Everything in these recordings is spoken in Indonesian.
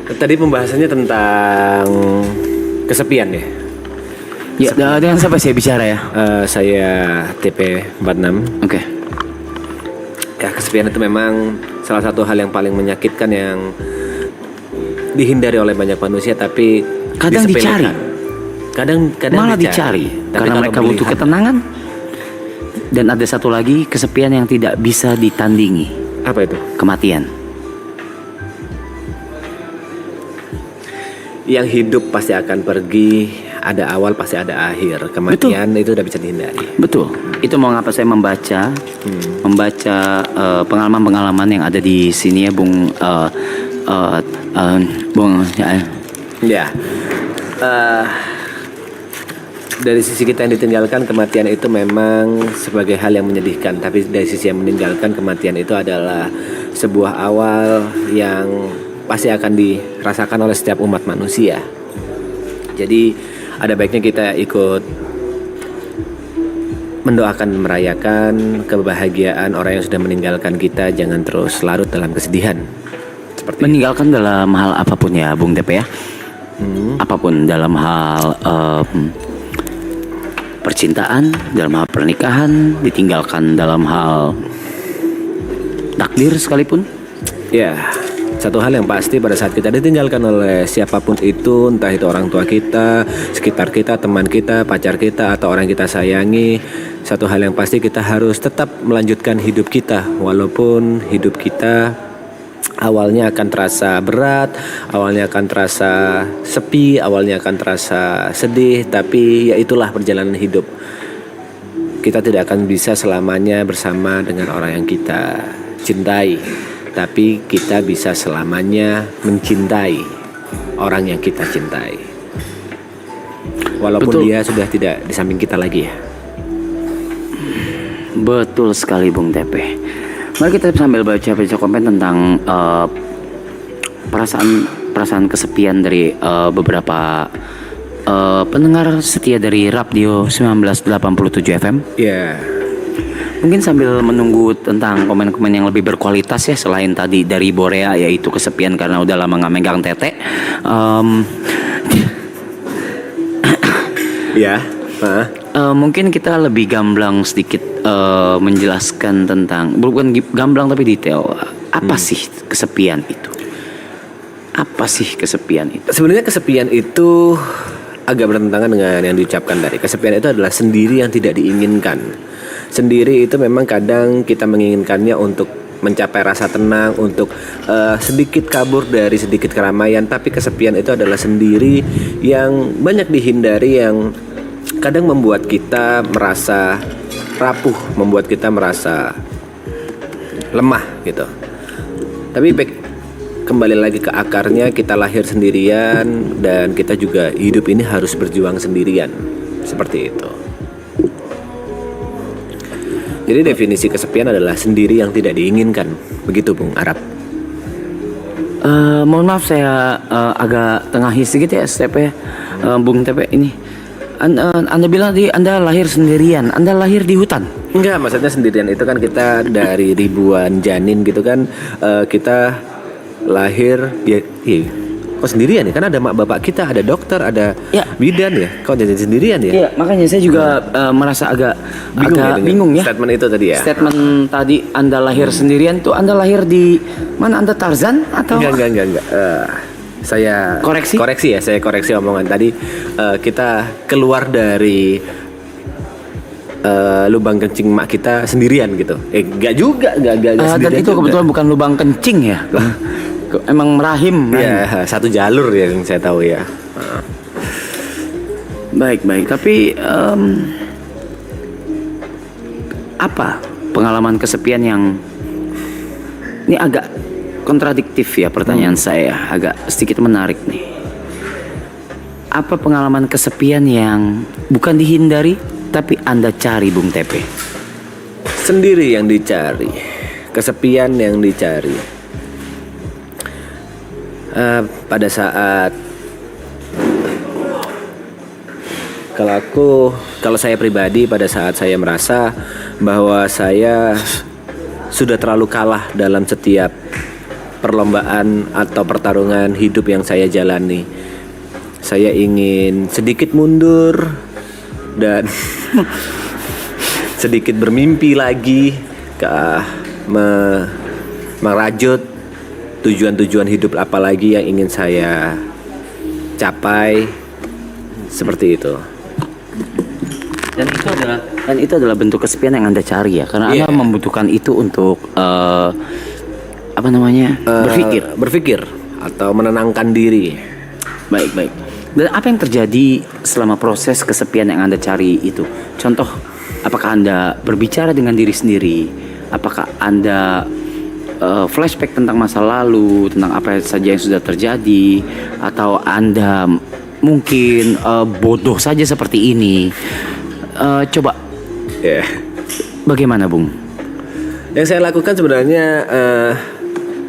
Tadi pembahasannya tentang kesepian ya. Ya, dengan siapa saya bicara ya? Saya TP46. Oke. Ya, kesepian itu memang salah satu hal yang paling menyakitkan yang dihindari oleh banyak manusia, tapi Kadang dicari. Kadang Malah dicari. Tapi Karena kalau mereka butuh melihat- ketenangan. Dan ada satu lagi, kesepian yang tidak bisa ditandingi. Apa itu? Kematian. Yang hidup pasti akan pergi, ada awal pasti ada akhir. Kematian itu udah bisa dihindari. Betul. Itu mengapa saya membaca pengalaman-pengalaman yang ada di sini ya, Bung. Bung. Ya. Dari sisi kita yang ditinggalkan, kematian itu memang sebagai hal yang menyedihkan. Tapi dari sisi yang meninggalkan, kematian itu adalah sebuah awal yang pasti akan dirasakan oleh setiap umat manusia. Jadi ada baiknya kita ikut mendoakan, merayakan kebahagiaan orang yang sudah meninggalkan kita. Jangan terus larut dalam kesedihan. Seperti Meninggalkan dalam hal apapun ya, Bung Tepe ya. Apapun, dalam hal percintaan, dalam hal pernikahan, ditinggalkan dalam hal takdir sekalipun. ya, satu hal yang pasti pada saat kita ditinggalkan oleh siapapun itu, entah itu orang tua kita, sekitar kita, teman kita, pacar kita, atau orang yang kita sayangi, satu hal yang pasti kita harus tetap melanjutkan hidup kita. Walaupun hidup kita awalnya akan terasa berat, awalnya akan terasa sepi, awalnya akan terasa sedih, tapi ya itulah perjalanan hidup. Kita tidak akan bisa selamanya bersama dengan orang yang kita cintai, tapi kita bisa selamanya mencintai orang yang kita cintai. Walaupun Betul. dia sudah tidak di samping kita lagi ya. Betul sekali, Bung Tepe. Mari kita sambil baca komen tentang perasaan kesepian dari beberapa pendengar setia dari Radio 1987 FM. Ya. Mungkin sambil menunggu tentang komen-komen yang lebih berkualitas ya, selain tadi dari Borea yaitu kesepian karena udah lama nggak megang tete. Ya. Mungkin kita lebih gamblang sedikit menjelaskan tentang, bukan gamblang tapi detail. Apa sih kesepian itu? Apa sih kesepian itu? Sebenarnya kesepian itu agak bertentangan dengan yang diucapkan tadi. Kesepian itu adalah sendiri yang tidak diinginkan. Sendiri itu memang kadang kita menginginkannya untuk mencapai rasa tenang, untuk sedikit kabur dari sedikit keramaian. Tapi kesepian itu adalah sendiri yang banyak dihindari, yang kadang membuat kita merasa rapuh, membuat kita merasa lemah gitu. Tapi kembali lagi ke akarnya, kita lahir sendirian dan kita juga hidup ini harus berjuang sendirian. Seperti itu. Jadi definisi kesepian adalah sendiri yang tidak diinginkan. Begitu Bung Arab. Mohon maaf saya agak tengahi sedikit ya, Tepe, Bung Tepe ini. Anda bilang tadi Anda lahir sendirian. Anda lahir di hutan? Enggak, maksudnya sendirian itu kan kita dari ribuan janin gitu kan, kita lahir ya, kok sendirian ya? Kan ada mak bapak kita, ada dokter, ada Ya. bidan ya. Kok jadi sendirian ya? Iya, makanya saya juga merasa agak bingung ya. Statement itu tadi ya. Statement tadi Anda lahir sendirian tuh, Anda lahir di mana? Anda Tarzan atau? Enggak. Saya Koreksi ya, saya koreksi omongan tadi. Kita keluar dari lubang kencing mak kita sendirian gitu. Enggak juga, enggak Dan sendirian itu juga. kebetulan bukan lubang kencing ya. Emang rahim. Ya, satu jalur ya yang saya tahu ya. Baik. Tapi apa pengalaman kesepian yang ini agak kontradiktif ya pertanyaan saya, agak sedikit menarik nih. Apa pengalaman kesepian yang bukan dihindari tapi Anda cari, Bung Tepe? Sendiri yang dicari, kesepian yang dicari. Pada saat kalau saya pribadi, pada saat saya merasa bahwa saya sudah terlalu kalah dalam setiap perlombaan atau pertarungan hidup yang saya jalani. Saya ingin sedikit mundur dan sedikit bermimpi lagi ke merajut tujuan-tujuan hidup apa lagi yang ingin saya capai, seperti itu. Dan itu adalah bentuk kesepian yang Anda cari ya, karena Anda membutuhkan itu untuk berpikir atau menenangkan diri. Baik. Dan apa yang terjadi selama proses kesepian yang Anda cari itu? Contoh, apakah Anda berbicara dengan diri sendiri? Apakah Anda flashback tentang masa lalu, tentang apa saja yang sudah terjadi? Atau Anda mungkin bodoh saja seperti ini? Coba, bagaimana Bung? Yang saya lakukan sebenarnya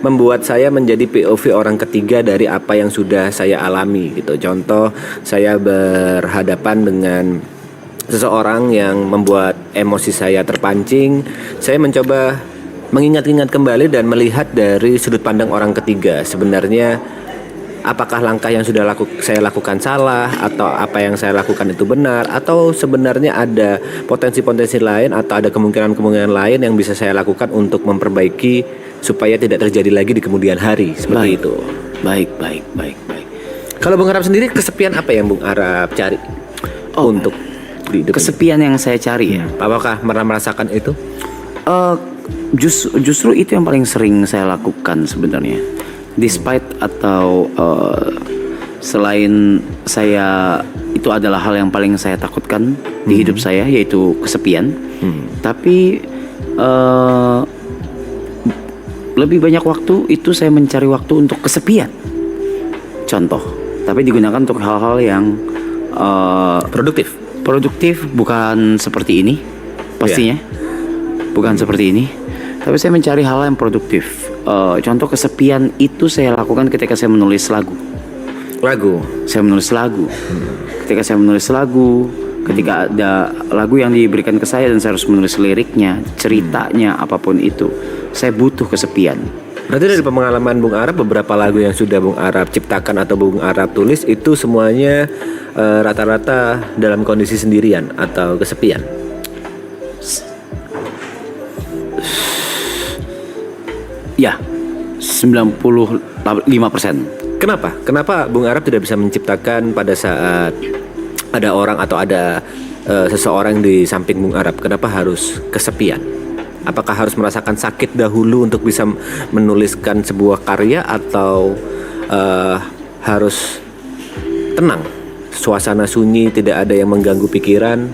membuat saya menjadi POV orang ketiga dari apa yang sudah saya alami gitu. Contoh, saya berhadapan dengan seseorang yang membuat emosi saya terpancing. Saya mencoba mengingat-ingat kembali dan melihat dari sudut pandang orang ketiga. Sebenarnya apakah langkah yang sudah saya lakukan salah, atau apa yang saya lakukan itu benar, atau sebenarnya ada potensi-potensi lain atau ada kemungkinan-kemungkinan lain yang bisa saya lakukan untuk memperbaiki supaya tidak terjadi lagi di kemudian hari, seperti itu. Baik. Kalau Bung Arap sendiri, kesepian apa yang Bung Arap cari untuk di hidup? Kesepian yang saya cari ya. Apakah pernah merasakan itu? Justru itu yang paling sering saya lakukan sebenarnya. Despite atau selain saya, itu adalah hal yang paling saya takutkan di hidup saya, yaitu kesepian. Tapi lebih banyak waktu itu saya mencari waktu untuk kesepian. Contoh, tapi digunakan untuk hal-hal yang produktif, bukan seperti ini pastinya. Bukan seperti ini. Tapi saya mencari hal yang produktif. Contoh kesepian itu saya lakukan ketika saya menulis lagu. Saya menulis lagu. Ketika saya menulis lagu, ketika ada lagu yang diberikan ke saya dan saya harus menulis liriknya, ceritanya, apapun itu, saya butuh kesepian. Berarti dari pengalaman Bung Arap, beberapa lagu yang sudah Bung Arap ciptakan atau Bung Arap tulis itu semuanya rata-rata dalam kondisi sendirian atau kesepian? Ya, 95%. Kenapa Bung Arap tidak bisa menciptakan pada saat ada orang atau ada seseorang di samping Bung Arap? Kenapa harus kesepian? Apakah harus merasakan sakit dahulu untuk bisa menuliskan sebuah karya, atau harus tenang, suasana sunyi, tidak ada yang mengganggu pikiran?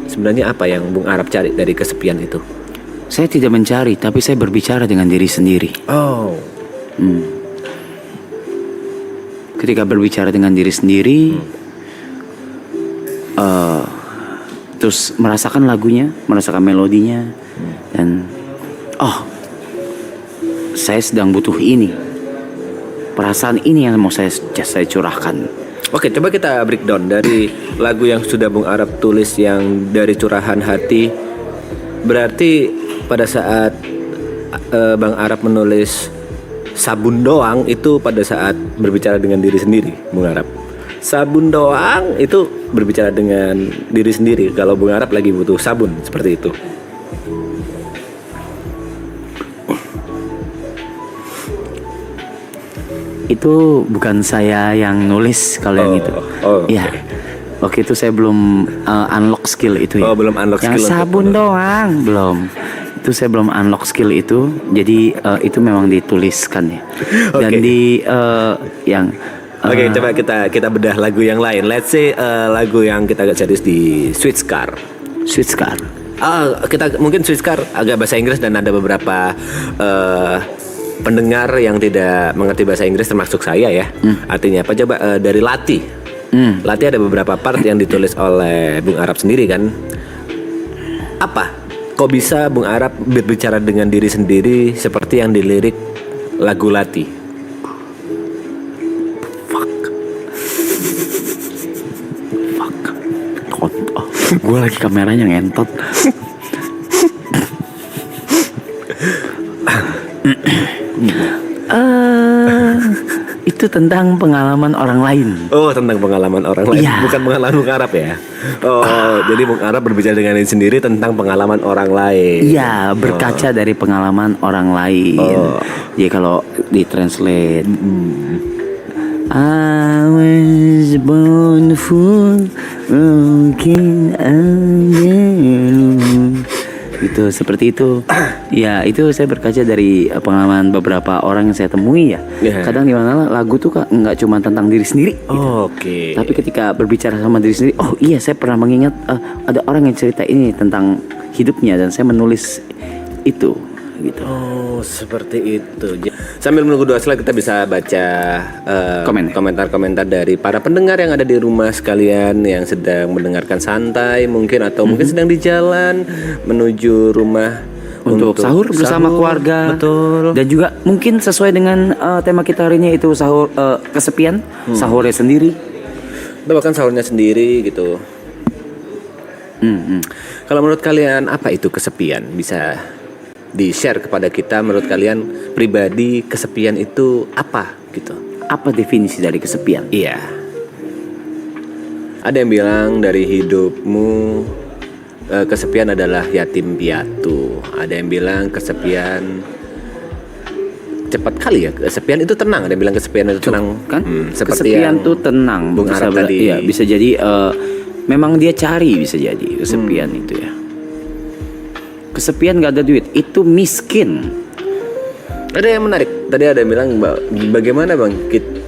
Sebenarnya apa yang Bung Arap cari dari kesepian itu? Saya tidak mencari, tapi saya berbicara dengan diri sendiri. Ketika berbicara dengan diri sendiri, terus merasakan lagunya, merasakan melodinya, dan saya sedang butuh ini, perasaan ini yang mau saya curahkan. Oke, coba kita breakdown dari lagu yang sudah Bung Arap tulis yang dari curahan hati. Berarti pada saat Bang Arap menulis Sabun Doang itu pada saat berbicara dengan diri sendiri, Bung Arap. Sabun doang itu berbicara dengan diri sendiri. Kalau Bung Arap lagi butuh sabun, seperti itu. Itu bukan saya yang nulis kalau yang itu. Ya. Waktu itu saya belum unlock skill itu ya. Belum unlock yang skill. Yang sabun doang belum. Itu saya belum unlock skill itu. Jadi itu memang dituliskan ya. Dan Oke, coba kita bedah lagu yang lain. Let's say lagu yang kita jadi di Sweet Scar. Kita mungkin Sweet Scar agak bahasa Inggris dan ada beberapa pendengar yang tidak mengerti bahasa Inggris, termasuk saya ya. Artinya apa? Coba dari Lati. Lati ada beberapa part yang ditulis oleh Bung Arap sendiri kan. Apa? Kok bisa Bung Arap berbicara dengan diri sendiri seperti yang dilirik lagu Lati? Gue lagi kameranya ngentot. itu tentang pengalaman orang lain. Oh, tentang pengalaman orang lain, Iya. bukan pengalaman Bung Arab ya. Oh, jadi Bung Arab berbicara dengan diri sendiri tentang pengalaman orang lain. Iya, berkaca dari pengalaman orang lain. Oh. Jadi kalau ditranslate, I was born full, mungkin gitu, seperti itu. Ya, itu saya berkaca dari pengalaman beberapa orang yang saya temui ya. Iya. Kadang di mana lagu tuh nggak cuma tentang diri sendiri. Oke. Tapi ketika berbicara sama diri sendiri, oh iya saya pernah mengingat ada orang yang cerita ini tentang hidupnya dan saya menulis itu gitu. Oh, seperti itu. Sambil menunggu 2 slide kita bisa baca komentar-komentar dari para pendengar yang ada di rumah sekalian yang sedang mendengarkan santai mungkin atau mungkin sedang di jalan menuju rumah Untuk sahur bersama keluarga. Betul. Dan juga mungkin sesuai dengan tema kita hari ini itu sahur kesepian, sahurnya sendiri. Atau bahkan sahurnya sendiri gitu. Kalau menurut kalian apa itu kesepian? Bisa di-share kepada kita, menurut kalian pribadi kesepian itu apa gitu. Apa definisi dari kesepian? Iya. Ada yang bilang dari hidupmu kesepian adalah yatim piatu. Ada yang bilang kesepian cepat kali ya. Kesepian itu tenang. Ada yang bilang kesepian itu tenang. Kan? Seperti Kesepian yang tuh tenang. Bung Arab tadi. Iya, bisa jadi memang dia cari, bisa jadi kesepian itu ya. Kesepian gak ada duit itu miskin. Ada yang menarik. Tadi ada yang bilang bagaimana bang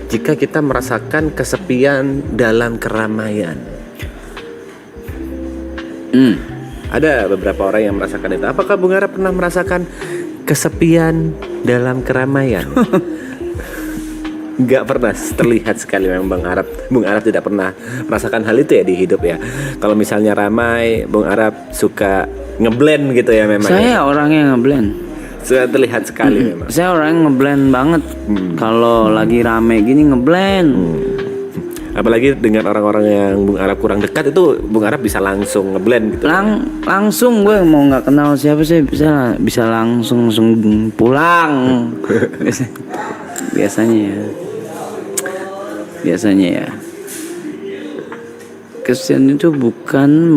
jika kita merasakan kesepian dalam keramaian. Ada beberapa orang yang merasakan itu. Apakah Bung Arab pernah merasakan kesepian dalam keramaian? Nggak pernah, terlihat sekali memang Bung Arab tidak pernah merasakan hal itu ya di hidup ya. Kalau misalnya ramai, Bung Arab suka ngeblend gitu ya memang. Saya orangnya ngeblend. Sudah terlihat sekali memang. Saya orangnya ngeblend banget. Kalau lagi rame gini ngeblend. Apalagi dengan orang-orang yang Bung Arab kurang dekat itu Bung Arab bisa langsung ngeblend gitu. Langsung gue mau nggak kenal siapa sih bisa langsung pulang. Biasanya ya. Kesian itu bukan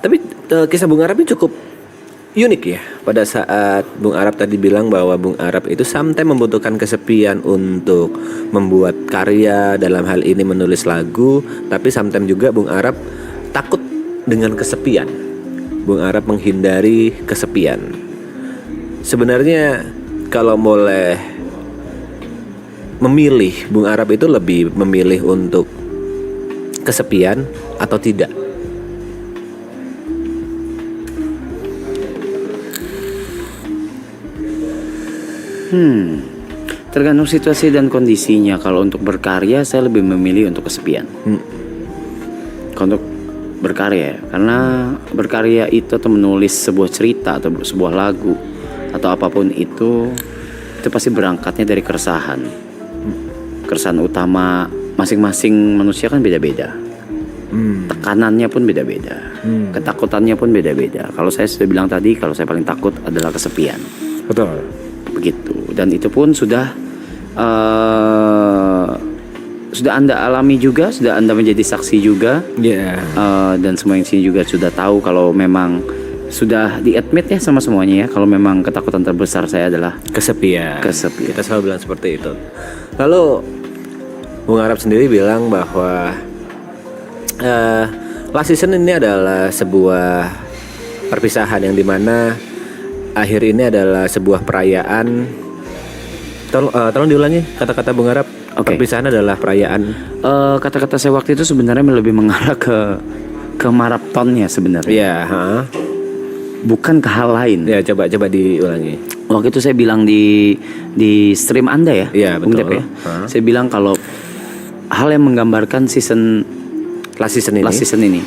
Tapi kisah Bung Arab ini cukup unik ya. Pada saat Bung Arab tadi bilang bahwa Bung Arab itu sometimes membutuhkan kesepian untuk membuat karya, dalam hal ini menulis lagu. Tapi sometimes juga Bung Arab takut dengan kesepian. Bung Arab menghindari kesepian. Sebenarnya kalau boleh memilih, Bung Arab itu lebih memilih untuk kesepian atau tidak? Tergantung situasi dan kondisinya. Kalau untuk berkarya saya lebih memilih untuk kesepian. Kalau untuk berkarya, karena berkarya itu atau menulis sebuah cerita atau sebuah lagu atau apapun itu pasti berangkatnya dari keresahan. Keresahan utama masing-masing manusia kan beda-beda. Tekanannya pun beda-beda. Ketakutannya pun beda-beda. Kalau saya sudah bilang tadi, kalau saya paling takut adalah kesepian. Betul. Begitu. Dan itu pun sudah Anda alami juga, sudah Anda menjadi saksi juga. Dan semua yang sini juga sudah tahu kalau memang sudah di-admit ya sama semuanya ya, kalau memang ketakutan terbesar saya adalah kesepian. Kesepian. Kita selalu bilang seperti itu. Lalu Bung Arab sendiri bilang bahwa last season ini adalah sebuah perpisahan yang dimana akhir ini adalah sebuah perayaan. Tolong diulangi kata-kata Bung Arab. Perpisahan adalah perayaan. Kata-kata saya waktu itu sebenarnya lebih mengarah ke maratonnya sebenarnya. Iya. Bukan ke hal lain. Ya coba diulangi. Waktu itu saya bilang di stream Anda ya. Iya betul. Bung Dep ya. Saya bilang kalau hal yang menggambarkan last season ini,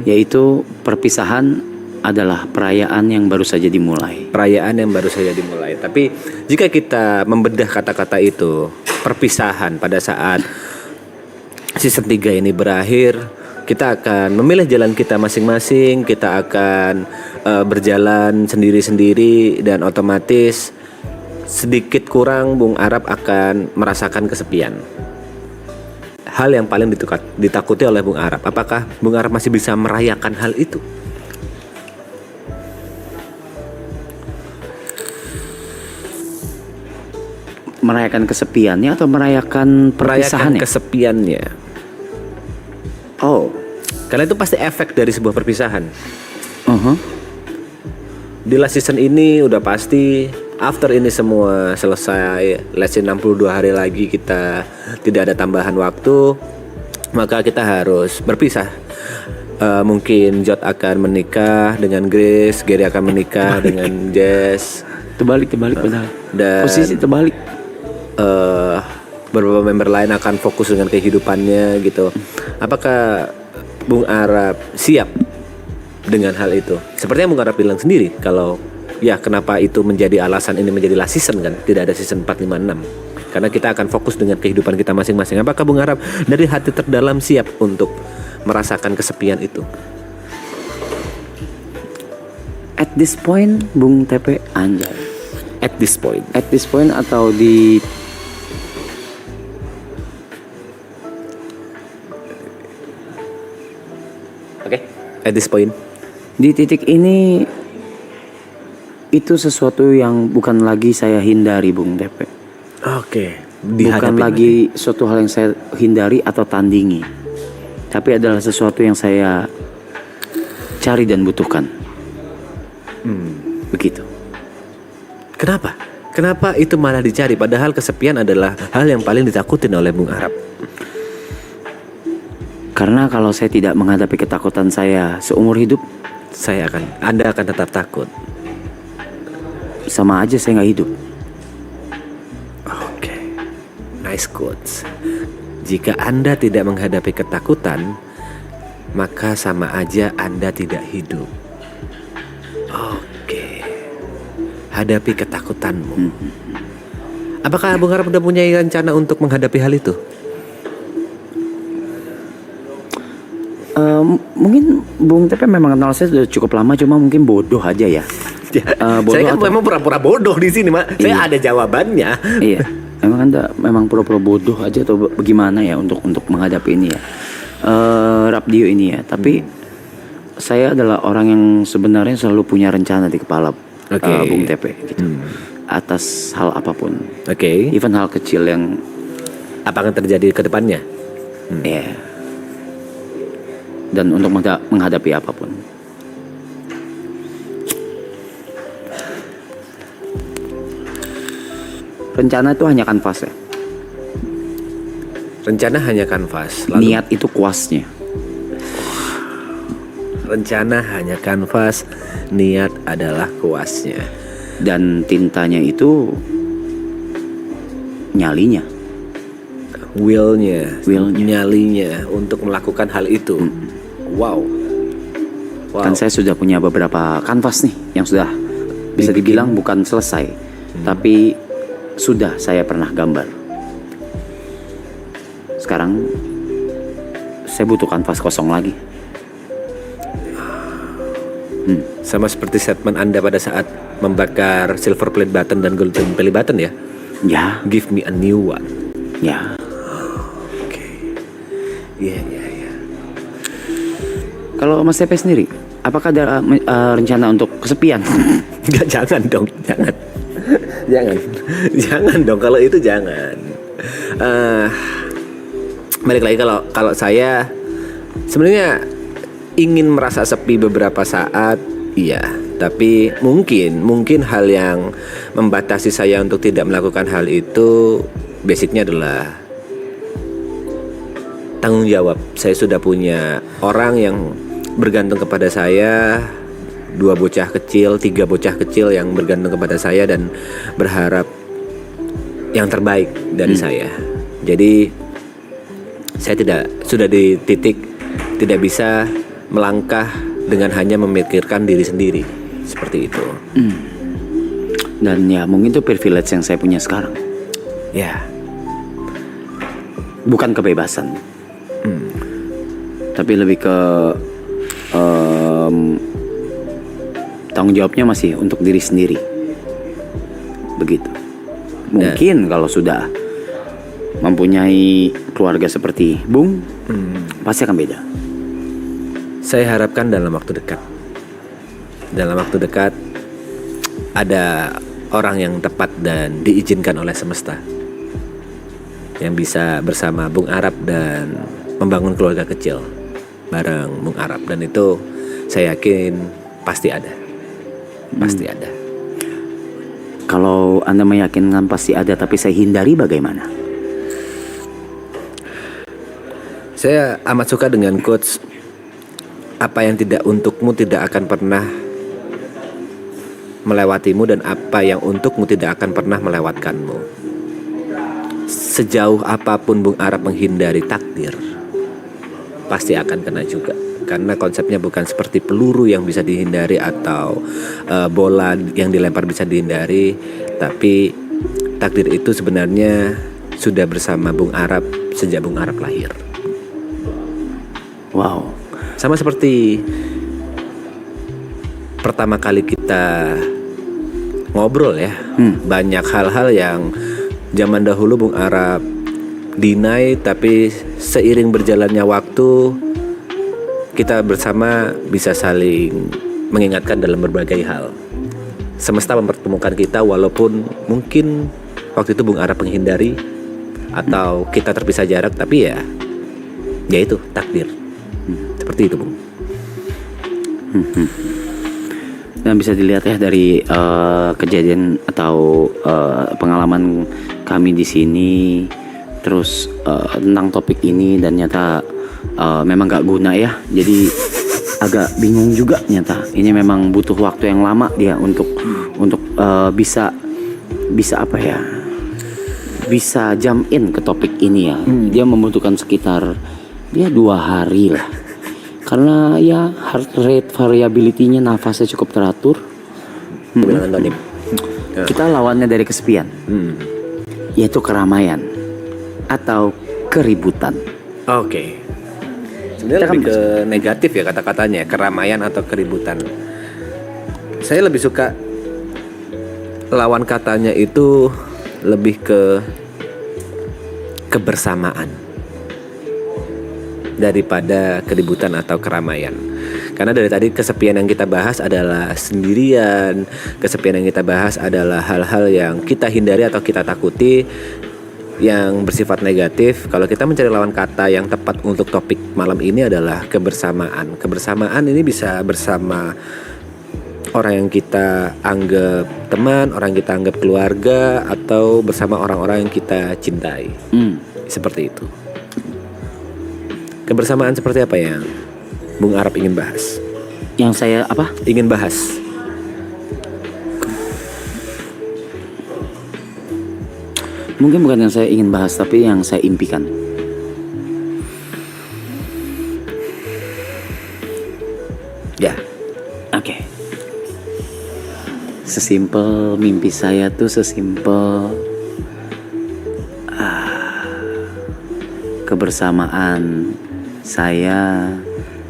yaitu perpisahan adalah perayaan yang baru saja dimulai. Tapi jika kita membedah kata-kata itu, perpisahan pada saat season 3 ini berakhir, kita akan memilih jalan kita masing-masing. Kita akan berjalan sendiri-sendiri, dan otomatis sedikit kurang Bung Arab akan merasakan kesepian. Hal yang paling ditakuti oleh Bung Arab, apakah Bung Arab masih bisa merayakan hal itu? Merayakan kesepiannya atau merayakan Merayakan perpisahannya? kesepiannya. Oh, Karena itu pasti efek dari sebuah perpisahan. uh-huh. Di last season ini udah pasti, after ini semua selesai, let's say 62 hari lagi kita tidak ada tambahan waktu, maka kita harus berpisah. Mungkin Jod akan menikah dengan Grace, Gary akan menikah dengan Jess, Terbalik padahal. dan Posisi terbalik. beberapa member lain akan fokus dengan kehidupannya gitu. Apakah Bung Arab siap dengan hal itu? Sepertinya Bung Arab bilang sendiri kalau ya kenapa itu menjadi alasan ini menjadi last season kan, tidak ada season 4, 5, 6. Karena kita akan fokus dengan kehidupan kita masing-masing. Apakah Bung Arab dari hati terdalam siap untuk merasakan kesepian itu? At this point, Bung TP anjay. At this point. At this point atau di Oke. At this point. di titik ini itu sesuatu yang bukan lagi saya hindari, Bung TP. Oke. Bukan lagi suatu hal yang saya hindari atau tandingi, tapi adalah sesuatu yang saya cari dan butuhkan. Begitu. Kenapa? Kenapa itu malah dicari? Padahal kesepian adalah hal yang paling ditakutin oleh Bung Arab. Karena kalau saya tidak menghadapi ketakutan saya seumur hidup, Anda akan tetap takut. sama aja saya nggak hidup. Oke. Nice quotes. Jika Anda tidak menghadapi ketakutan, maka sama aja Anda tidak hidup. Oke. Hadapi ketakutanmu. Apakah Bung Arab udah punya rencana untuk menghadapi hal itu? Mungkin Bung TP memang kenal saya sudah cukup lama, cuma mungkin bodoh aja ya. Bodoh Saya kan atau- memang pura-pura bodoh di sini, Mak. Saya ada jawabannya. Iya, memang pura-pura bodoh aja atau bagaimana ya untuk menghadapi ini ya, Rapdio ini ya. Tapi saya adalah orang yang sebenarnya selalu punya rencana di kepala, Oke. Bung TP gitu. Atas hal apapun, Oke. even hal kecil yang Apa akan terjadi ke depannya? ya. Dan untuk menghadapi apapun. Rencana itu hanya kanvas ya. Rencana hanya kanvas. Niat itu kuasnya. Rencana hanya kanvas, niat adalah kuasnya. Dan tintanya itu nyalinya. Willnya, Willnya. nyalinya untuk melakukan hal itu. Wow. Kan saya sudah punya beberapa kanvas nih yang sudah bisa dibilang bukan selesai, tapi sudah saya pernah gambar. Sekarang saya butuh kanvas kosong lagi. Sama seperti statement Anda pada saat membakar silver plate button dan golden belly button ya. Ya, Give me a new one. ya. Oke. Iya. Kalau Mas Tepe sendiri, apakah ada rencana untuk kesepian? Enggak, jangan dong, jangan. Jangan dong, kalau itu jangan. Balik lagi, kalau saya sebenarnya ingin merasa sepi beberapa saat, iya. Tapi mungkin hal yang membatasi saya untuk tidak melakukan hal itu basicnya adalah tanggung jawab. Saya sudah punya orang yang bergantung kepada saya, 2 bocah kecil, 3 bocah kecil yang bergantung kepada saya dan berharap yang terbaik dari saya. Jadi saya sudah di titik tidak bisa melangkah dengan hanya memikirkan diri sendiri, seperti itu. Dan ya mungkin itu privilege yang saya punya sekarang. Ya, Bukan kebebasan. Tapi lebih ke tanggung jawabnya masih untuk diri sendiri. Begitu. Mungkin kalau sudah mempunyai keluarga seperti Bung, pasti akan beda. Saya harapkan dalam waktu dekat. Dalam waktu dekat ada orang yang tepat dan diizinkan oleh semesta yang bisa bersama Bung Arab dan membangun keluarga kecil bareng Bung Arab, dan itu saya yakin pasti ada. Pasti ada. Kalau Anda meyakinkan pasti ada, tapi saya hindari bagaimana? Saya amat suka dengan quotes, apa yang tidak untukmu tidak akan pernah melewatimu, dan apa yang untukmu tidak akan pernah melewatkanmu. Sejauh apapun Bung Arab menghindari takdir, pasti akan kena juga. Karena konsepnya bukan seperti peluru yang bisa dihindari atau bola yang dilempar bisa dihindari, tapi takdir itu sebenarnya sudah bersama Bung Arab sejak Bung Arab lahir. Wow. Sama seperti pertama kali kita ngobrol ya, banyak hal-hal yang zaman dahulu Bung Arab deny, tapi seiring berjalannya waktu kita bersama bisa saling mengingatkan dalam berbagai hal. Semesta mempertemukan kita walaupun mungkin waktu itu Bung Arab menghindari atau kita terpisah jarak, tapi ya itu takdir. Seperti itu, Bung. Dan bisa dilihat ya dari kejadian atau pengalaman kami di sini, terus tentang topik ini, dan nyata memang gak guna ya. Jadi agak bingung juga nyata. Ini memang butuh waktu yang lama dia untuk bisa apa ya? Bisa jump in ke topik ini ya. Dia membutuhkan sekitar 2 hari lah. Karena ya heart rate variability-nya, nafasnya cukup teratur. Kita lawannya dari kesepian, yaitu keramaian atau keributan. Oke. Sebenarnya lebih ke negatif ya kata-katanya, keramaian atau keributan. Saya lebih suka lawan katanya itu lebih ke kebersamaan daripada keributan atau keramaian. Karena dari tadi kesepian yang kita bahas adalah sendirian, kesepian yang kita bahas adalah hal-hal yang kita hindari atau kita takuti yang bersifat negatif. Kalau kita mencari lawan kata yang tepat untuk topik malam ini adalah kebersamaan. Kebersamaan ini bisa bersama orang yang kita anggap teman, orang yang kita anggap keluarga, atau bersama orang-orang yang kita cintai. Seperti itu. Kebersamaan seperti apa yang Bung Arab ingin bahas? Yang saya apa? Ingin bahas. Mungkin bukan yang saya ingin bahas, tapi yang saya impikan. Ya. Oke. Sesimpel mimpi saya tuh sesimpel kebersamaan saya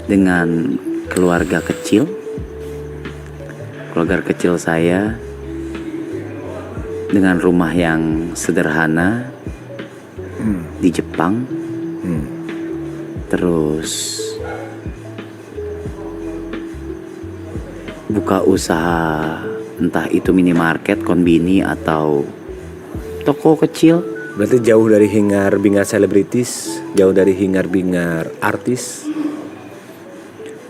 dengan keluarga kecil saya, dengan rumah yang sederhana di Jepang, terus buka usaha, entah itu minimarket, konbini, atau toko kecil. Berarti jauh dari hingar-bingar selebritis, jauh dari hingar-bingar artis.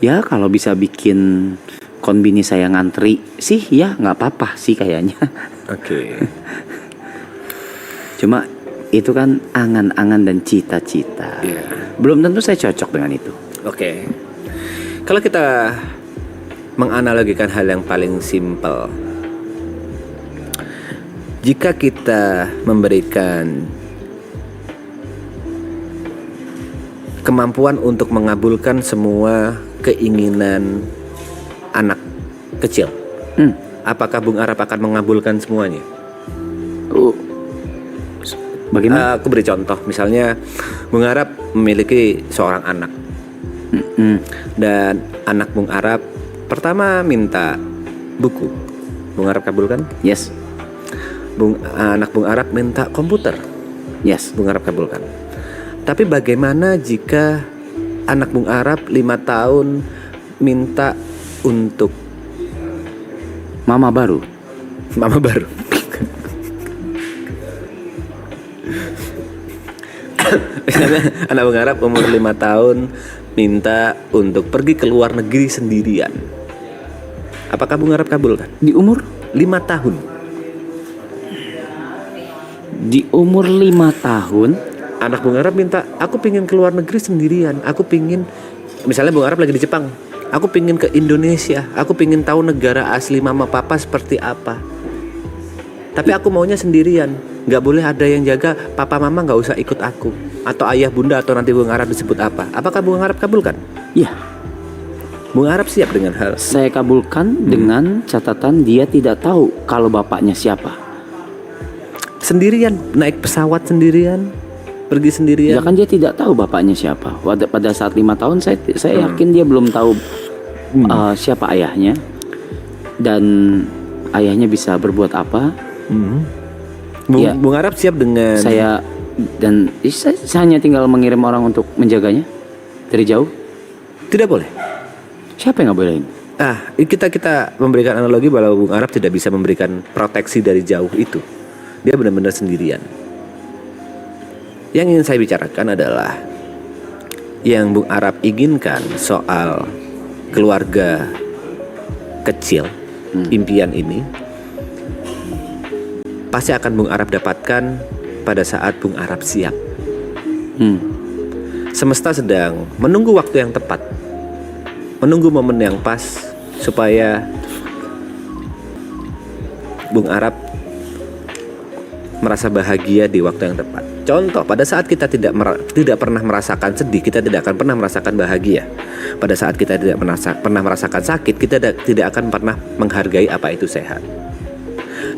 Ya kalau bisa bikin konbini saya ngantri sih ya nggak apa-apa sih kayaknya. Oke. Cuma itu kan angan-angan dan cita-cita. Belum tentu saya cocok dengan itu. Oke. Kalau kita menganalogikan hal yang paling simpel, jika kita memberikan kemampuan untuk mengabulkan semua keinginan anak kecil, apakah Bung Arab akan mengabulkan semuanya? Bagaimana? Aku beri contoh, misalnya Bung Arab memiliki seorang anak. Dan anak Bung Arab pertama minta buku. Bung Arab kabulkan? Yes. Anak Bung Arab minta komputer. Yes. Bung Arab kabulkan. Tapi bagaimana jika anak Bung Arab 5 tahun minta untuk Mama baru. mama baru? Anak Bung Arab umur 5 tahun minta untuk pergi ke luar negeri sendirian. Apakah Bung Arab kabulkan? Di umur 5 tahun. Di umur 5 tahun. Anak Bung Arab minta, aku pingin ke luar negeri sendirian. Aku pingin, misalnya Bung Arab lagi di Jepang, aku pingin ke Indonesia. Aku pingin tahu negara asli mama papa seperti apa. Tapi aku maunya sendirian. Gak boleh ada yang jaga, papa mama gak usah ikut aku. Atau ayah bunda, atau nanti Bung Arab disebut apa. Apakah Bung Arab kabulkan? Ya, Bung Arab siap dengan hal. saya kabulkan dengan catatan dia tidak tahu kalau bapaknya siapa. Sendirian, naik pesawat sendirian, pergi Ya sendirian. kan dia tidak tahu bapaknya siapa. Pada saat 5 tahun saya yakin dia belum tahu siapa ayahnya dan ayahnya bisa berbuat apa. Ya. Bung Arab siap dengan Saya hanya tinggal mengirim orang untuk menjaganya dari jauh. tidak boleh. Siapa yang nggak bolehin? Kita memberikan analogi bahwa Bung Arab tidak bisa memberikan proteksi dari jauh itu. Dia benar-benar sendirian. Yang ingin saya bicarakan adalah yang Bung Arab inginkan soal keluarga kecil, impian ini pasti akan Bung Arab dapatkan pada saat Bung Arab siap. Semesta sedang menunggu waktu yang tepat, menunggu momen yang pas supaya Bung Arab merasa bahagia di waktu yang tepat. Contoh, pada saat kita tidak pernah merasakan sedih, kita tidak akan pernah merasakan bahagia. Pada saat kita tidak pernah merasakan sakit, kita tidak akan pernah menghargai apa itu sehat.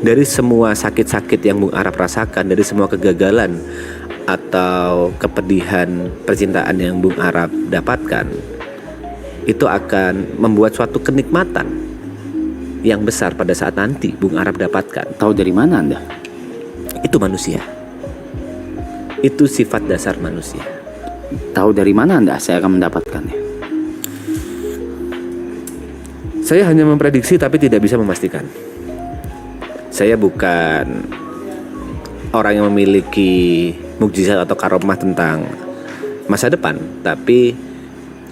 Dari semua sakit-sakit yang Bung Arab rasakan, dari semua kegagalan atau kepedihan percintaan yang Bung Arab dapatkan, itu akan membuat suatu kenikmatan yang besar pada saat nanti Bung Arab dapatkan. Tahu dari mana Anda? Itu manusia. Itu sifat dasar manusia. Tahu dari mana Anda saya akan mendapatkannya? Saya hanya memprediksi tapi tidak bisa memastikan. Saya bukan orang yang memiliki mukjizat atau karomah tentang masa depan, tapi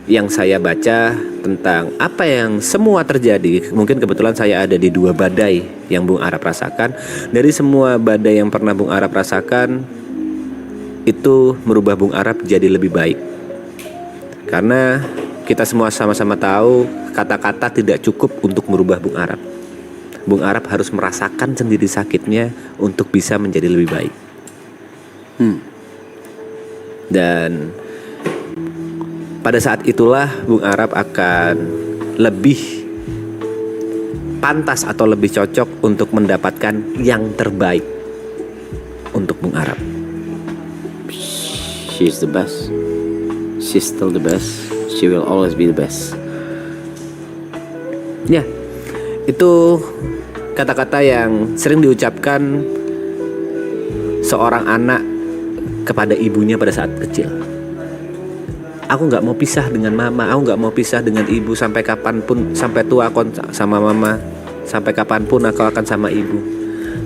yang saya baca tentang apa yang semua terjadi, mungkin kebetulan saya ada di 2 badai yang Bung Arab rasakan. Dari semua badai yang pernah Bung Arab rasakan, itu merubah Bung Arab jadi lebih baik. Karena kita semua sama-sama tahu kata-kata tidak cukup untuk merubah Bung Arab. Bung Arab harus merasakan sendiri sakitnya untuk bisa menjadi lebih baik. Dan pada saat itulah Bung Arab akan lebih pantas atau lebih cocok untuk mendapatkan yang terbaik untuk Bung Arab. She's the best. She's still the best. She will always be the best. Ya, itu kata-kata yang sering diucapkan seorang anak kepada ibunya pada saat kecil. Aku gak mau pisah dengan mama, aku gak mau pisah dengan ibu sampai kapanpun, sampai tua aku sama mama, sampai kapanpun aku akan sama ibu.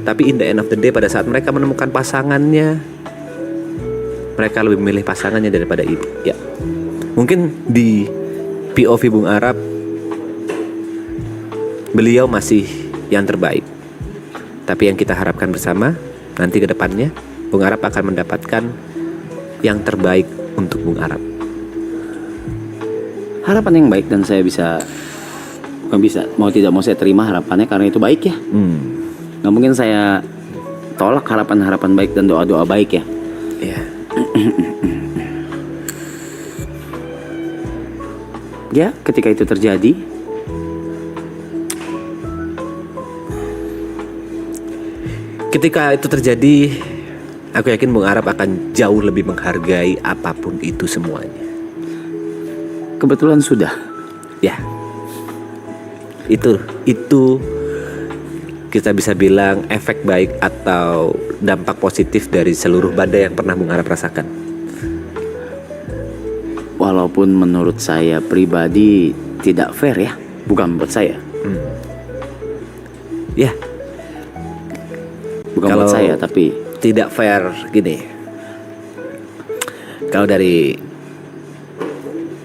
Tapi in the end of the day, pada saat mereka menemukan pasangannya, mereka lebih memilih pasangannya daripada ibu. Ya, mungkin di POV Bung Arab, beliau masih yang terbaik. Tapi yang kita harapkan bersama, nanti ke depannya Bung Arab akan mendapatkan yang terbaik untuk Bung Arab. Harapan yang baik, dan saya bukan bisa, mau tidak mau saya terima harapannya karena itu baik ya. Nggak mungkin saya tolak harapan-harapan baik dan doa-doa baik ya. Ya. Ya, ketika itu terjadi, Ketika itu terjadi, Aku yakin Bung Arab akan jauh lebih menghargai apapun itu semuanya. Kebetulan sudah. Ya, itu kita bisa bilang efek baik atau dampak positif dari seluruh badai yang pernah Bung Arab rasakan. Walaupun menurut saya pribadi tidak fair ya, bukan buat saya. Ya, Bukan Kalau- buat saya, tapi tidak fair gini. Kalau dari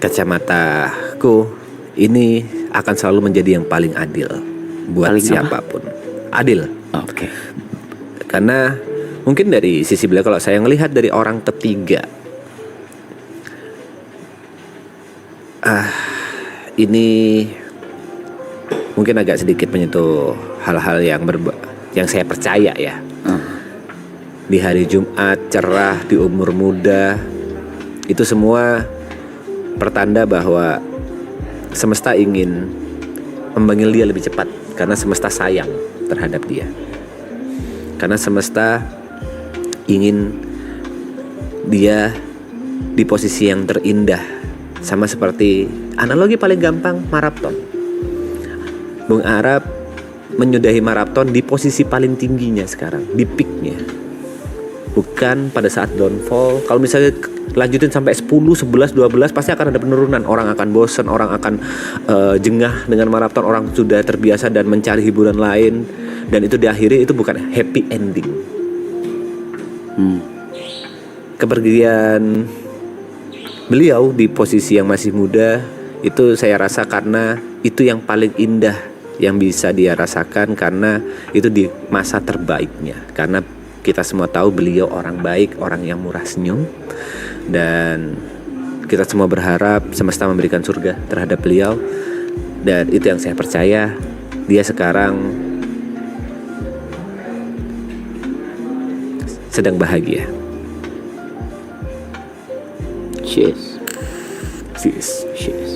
kacamataku, ini akan selalu menjadi yang paling adil buat Paling apa? siapapun. Adil. oke. Karena mungkin dari sisi beliau, kalau saya ngelihat dari orang ketiga, ini mungkin agak sedikit menyentuh hal-hal yang saya percaya ya. Di hari Jumat cerah, di umur muda, itu semua pertanda bahwa semesta ingin memanggil dia lebih cepat, karena semesta sayang terhadap dia. Karena semesta ingin dia di posisi yang terindah. Sama seperti analogi paling gampang, maraton. Bung Arab menyudahi maraton di posisi paling tingginya sekarang, di peaknya. Bukan pada saat downfall. Kalau misalnya lanjutin sampai 10, 11, 12, pasti akan ada penurunan. Orang akan bosan, orang akan jengah dengan maraton. Orang sudah terbiasa dan mencari hiburan lain, dan itu diakhiri, itu bukan happy ending. Kepergian beliau di posisi yang masih muda, itu saya rasa karena itu yang paling indah yang bisa dia rasakan, karena itu di masa terbaiknya. Karena kita semua tahu beliau orang baik, orang yang murah senyum, dan kita semua berharap semesta memberikan surga terhadap beliau. Dan itu yang saya percaya. Dia sekarang sedang bahagia. Cheers. Cheers. Cheers.